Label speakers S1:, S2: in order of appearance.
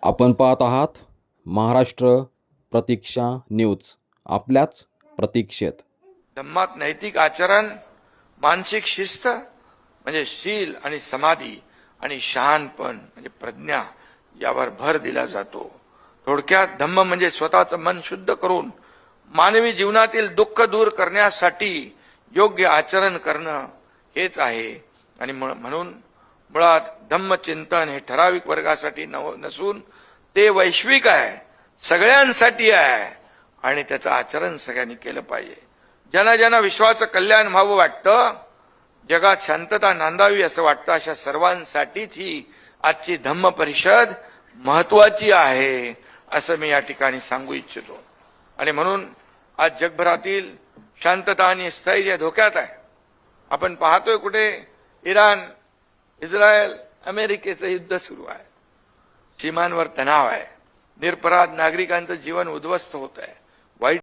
S1: आपण पाहत आहात महाराष्ट्र प्रतीक्षा न्यूज, आपल्याच प्रतीक्षेत.
S2: धम्मात नैतिक आचरण, मानसिक शिस्त म्हणजे शील आणि समाधी आणि शहाणपण म्हणजे प्रज्ञा यावर भर दिला जातो. थोडक्यात धम्म म्हणजे स्वतःचं मन शुद्ध करून मानवी जीवनातील दुःख दूर करण्यासाठी योग्य आचरण करणं हेच आहे. आणि म्हणून मुळात धम्मचिंतन हे ठराविक वर्गासाठी नसून ते वैश्विक आहे, सगळ्यांसाठी आहे आणि त्याचं आचरण सगळ्यांनी केलं पाहिजे. ज्यांना ज्यांना विश्वाचं कल्याण व्हावं वाटतं, जगात शांतता नांदावी असं वाटतं, अशा सर्वांसाठीच ही आजची धम्म परिषद महत्वाची आहे असं मी या ठिकाणी सांगू इच्छितो. आणि म्हणून आज जगभरातील शांतता आणि स्थैर्य धोक्यात आहे. आपण पाहतोय कुठे इराण, इस्रायल, अमेरिकेचं युद्ध सुरू आहे, सीमांवर तणाव आहे, निरपराध नागरिकांचं जीवन उद्ध्वस्त होत आहे, वाईट